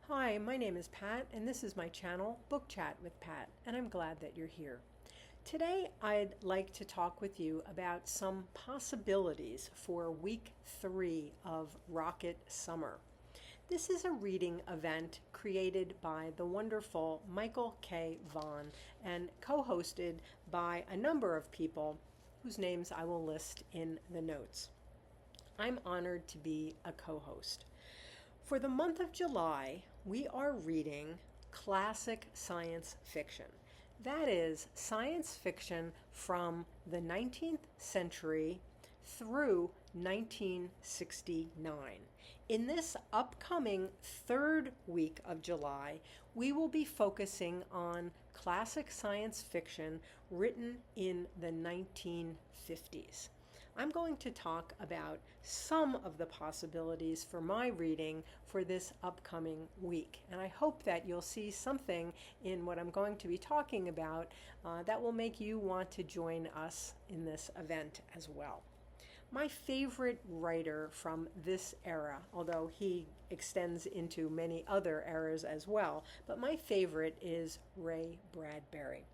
Hi, my name is Pat, and this is my channel, Book Chat with Pat, and I'm glad that you're here. Today, I'd like to talk with you about some possibilities for week 3 of Rocket Summer. This is a reading event created by the wonderful Michael K. Vaughn and co-hosted by a number of people whose names I will list in the notes. I'm honored to be a co-host. For the month of July, we are reading classic science fiction. That is, science fiction from the 19th century through 1969. In this upcoming third week of July, we will be focusing on classic science fiction written in the 1950s. I'm going to talk about some of the possibilities for my reading for this upcoming week. And I hope that you'll see something in what I'm going to be talking about that will make you want to join us in this event as well. My favorite writer from this era, although he extends into many other eras as well, but my favorite is Ray Bradberry.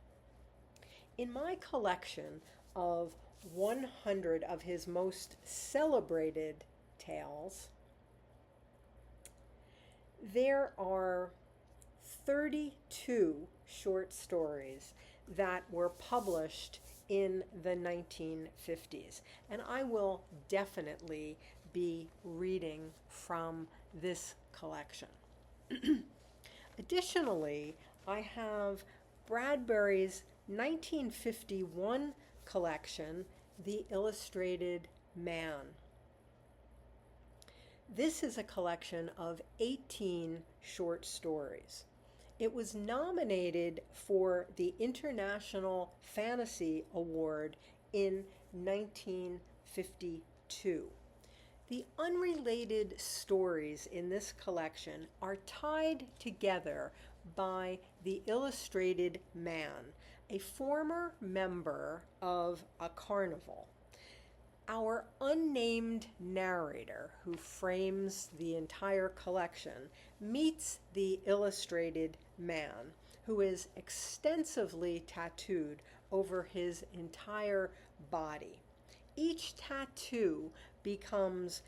In my collection of 100 of his most celebrated tales, there are 32 short stories that were published in the 1950s, and I will definitely be reading from this collection. Additionally, I have Bradbury's 1951 collection, The Illustrated Man. This is a collection of 18 short stories. It was nominated for the International Fantasy Award in 1952. The unrelated stories in this collection are tied together by the Illustrated Man, a former member of a carnival. Our unnamed narrator, who frames the entire collection, meets the Illustrated Man, who is extensively tattooed over his entire body. Each tattoo becomes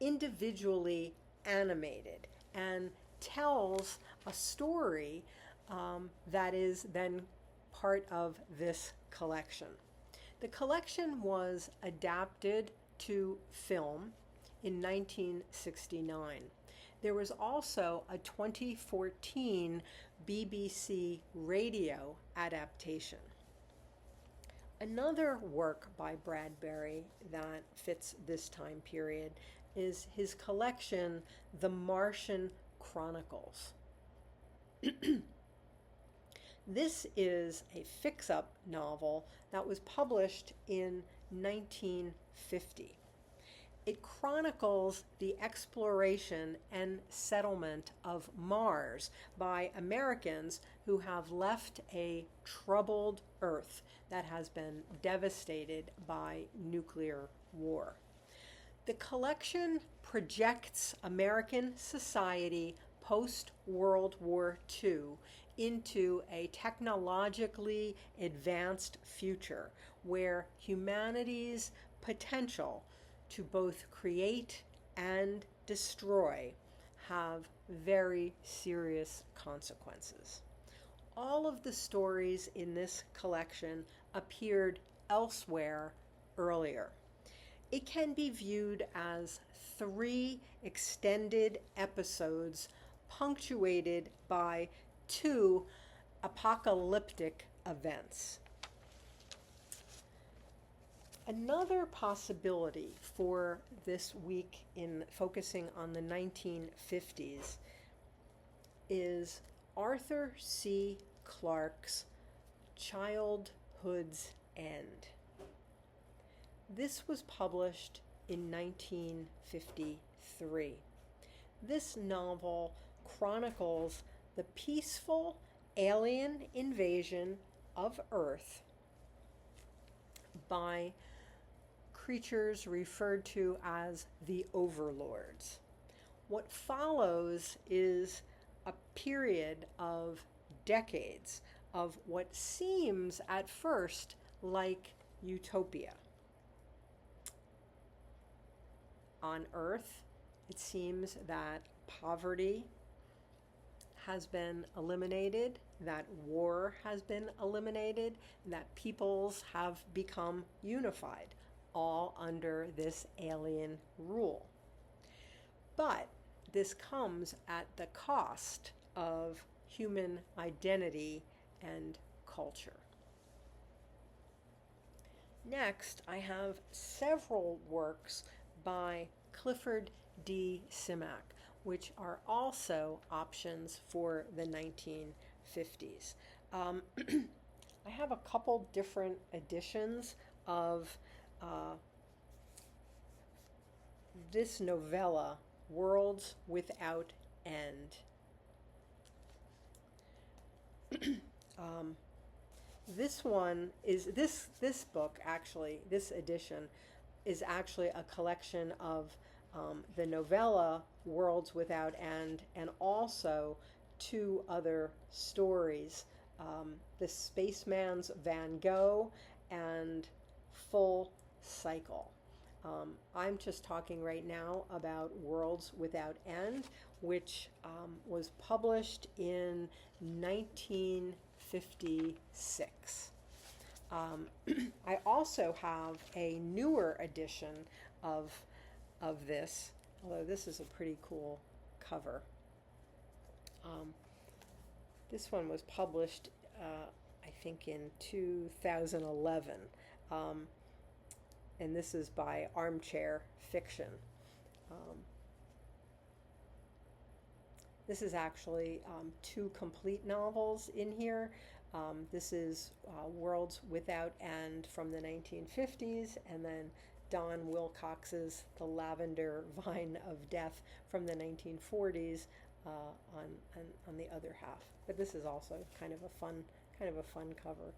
individually animated and tells a story that is then part of this collection. The collection was adapted to film in 1969. There was also a 2014 BBC radio adaptation. Another work by Bradberry that fits this time period is his collection, The Martian Chronicles. This is a fix-up novel that was published in 1950. It chronicles the exploration and settlement of Mars by Americans who have left a troubled Earth that has been devastated by nuclear war. The collection projects American society post-World War II into a technologically advanced future where humanity's potential to both create and destroy have very serious consequences. All of the stories in this collection appeared elsewhere earlier. It can be viewed as 3 extended episodes punctuated by 2 apocalyptic events. Another possibility for this week in focusing on the 1950s is Arthur C. Clarke's Childhood's End. This was published in 1953. This novel chronicles the peaceful alien invasion of Earth by creatures referred to as the overlords. What follows is a period of decades of what seems at first like utopia. On Earth, it seems that poverty has been eliminated, that war has been eliminated, and that peoples have become unified, all under this alien rule. But this comes at the cost of human identity and culture. Next, I have several works by Clifford D Simac, which are also options for the 1950s. I have a couple different editions of this novella, Worlds Without End. This one is, this book actually, this edition is actually a collection of the novella Worlds Without End, and also two other stories, The Spaceman's Van Gogh and Full Cycle. I'm just talking right now about Worlds Without End, which was published in 1956. I also have a newer edition of this, although this is a pretty cool cover. This one was published, I think, in 2011, and this is by Armchair Fiction. This is actually two complete novels in here. This is Worlds Without End from the 1950s, and then Don Wilcox's The Lavender Vine of Death from the 1940s on the other half. But this is also kind of a fun cover.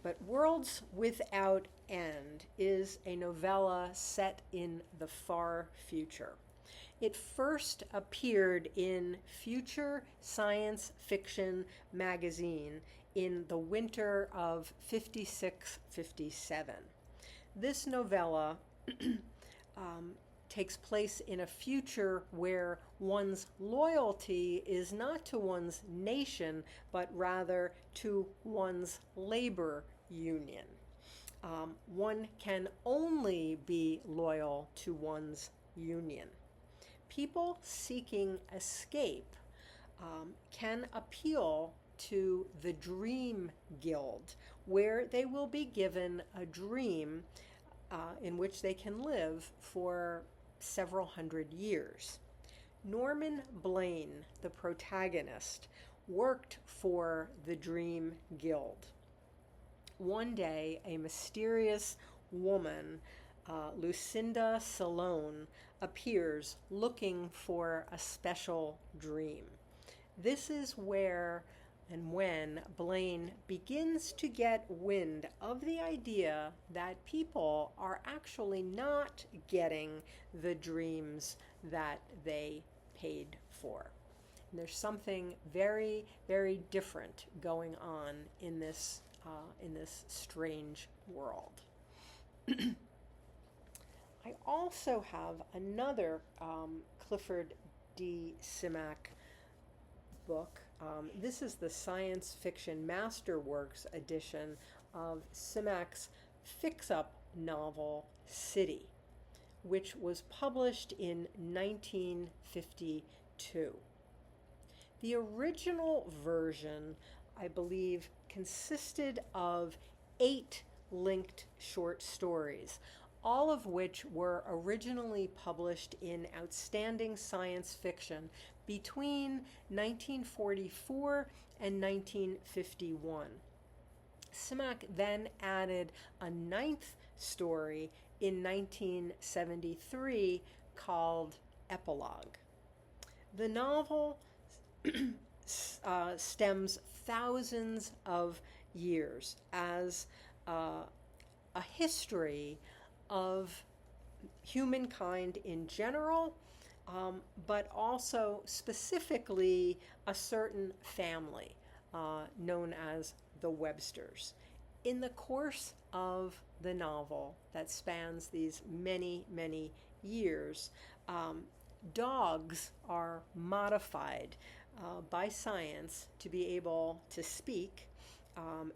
But Worlds Without End is a novella set in the far future. It first appeared in Future Science Fiction magazine in the winter of 56-57. This novella takes place in a future where one's loyalty is not to one's nation, but rather to one's labor union. One can only be loyal to one's union. People seeking escape can appeal to the Dream Guild, where they will be given a dream in which they can live for several hundred years. Norman Blaine, the protagonist, worked for the Dream Guild. One day, a mysterious woman, Lucinda Salone, appears looking for a special dream. This is where and when Blaine begins to get wind of the idea that people are actually not getting the dreams that they paid for. And there's something very, very different going on in this strange world. I also have another Clifford D Simac book. This is the Science Fiction Masterworks edition of Simac's Fixup novel, City, which was published in 1952. The original version, I believe, consisted of 8 linked short stories, all of which were originally published in Outstanding Science Fiction between 1944 and 1951. Simak then added a 9th story in 1973 called Epilogue. The novel stems thousands of years as a history of humankind in general, but also specifically a certain family known as the Websters. In the course of the novel that spans these many, many years, dogs are modified by science to be able to speak,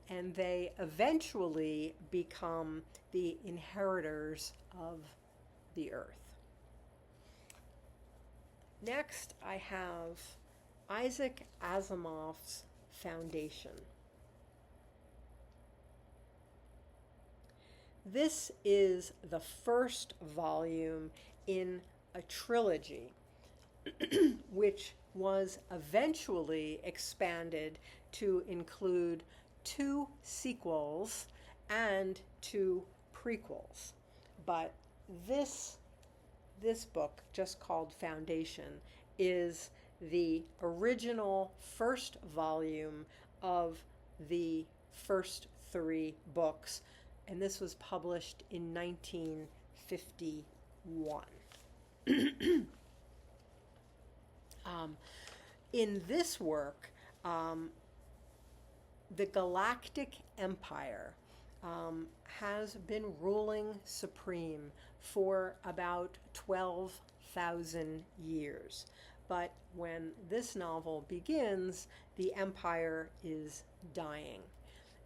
and they eventually become the inheritors of the earth. Next, I have Isaac Asimov's Foundation. This is the first volume in a trilogy, which was eventually expanded to include 2 sequels and 2 prequels. But this book, just called Foundation, is the original first volume of the first 3 books, and this was published in 1951. In this work, the Galactic Empire has been ruling supreme for about 12,000 years. But when this novel begins, the empire is dying.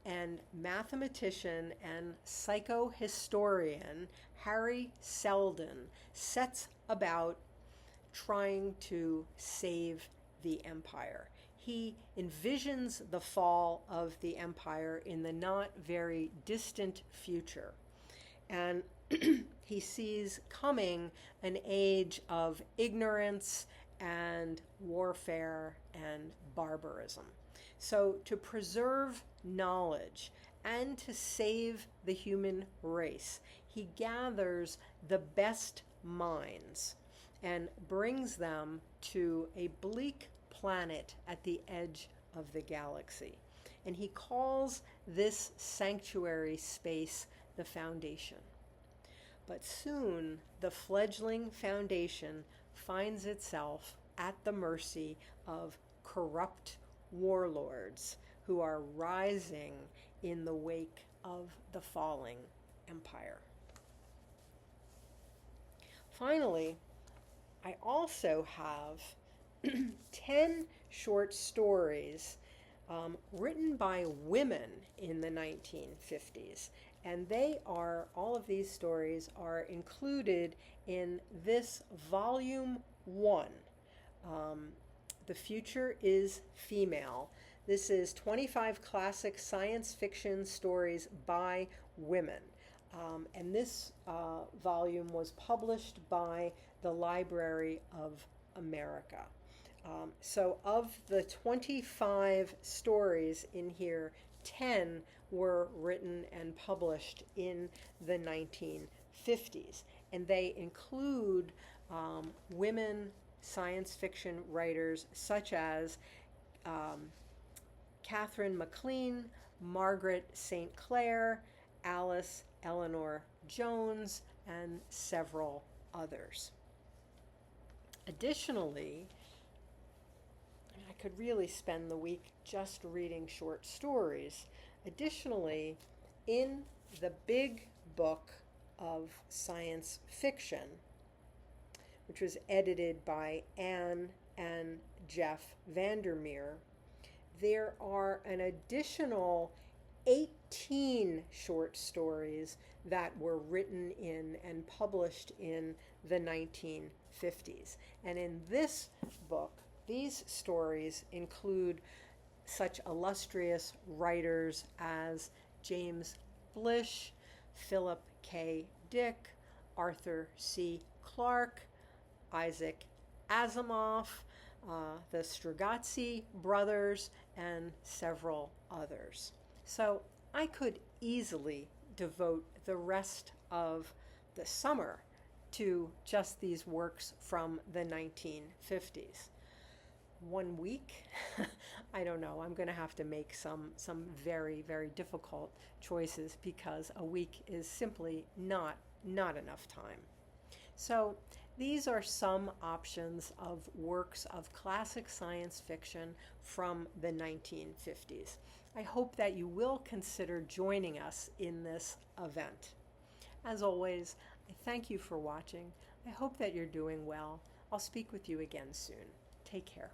And mathematician and psychohistorian Harry Seldon sets about trying to save the empire. He envisions the fall of the empire in the not very distant future. And he sees coming an age of ignorance and warfare and barbarism. So to preserve knowledge and to save the human race, he gathers the best minds and brings them to a bleak planet at the edge of the galaxy. And he calls this sanctuary space the Foundation. But soon the fledgling Foundation finds itself at the mercy of corrupt warlords who are rising in the wake of the falling empire. Finally, I also have 10 short stories written by women in the 1950s. And all of these stories are included in this volume 1. The Future is Female. This is 25 classic science fiction stories by women. And this volume was published by the Library of America. So of the 25 stories in here, 10 were written and published in the 1950s. And they include women science fiction writers such as Catherine MacLean, Margaret St. Clair, Alice Eleanor Jones, and several others. Additionally, I could really spend the week just reading short stories. Additionally, in the big book of science fiction, which was edited by Anne and Jeff Vandermeer, there are an additional 18 short stories that were written in and published in the 1950s. And in this book, these stories include such illustrious writers as James Blish, Philip K. Dick, Arthur C. Clarke, Isaac Asimov, the Strugatsky brothers, and several others. So I could easily devote the rest of the summer to just these works from the 1950s. 1 week? I don't know. I'm going to have to make some very, very difficult choices because a week is simply not not enough time. So these are some options of works of classic science fiction from the 1950s. I hope that you will consider joining us in this event. As always, I thank you for watching. I hope that you're doing well. I'll speak with you again soon. Take care.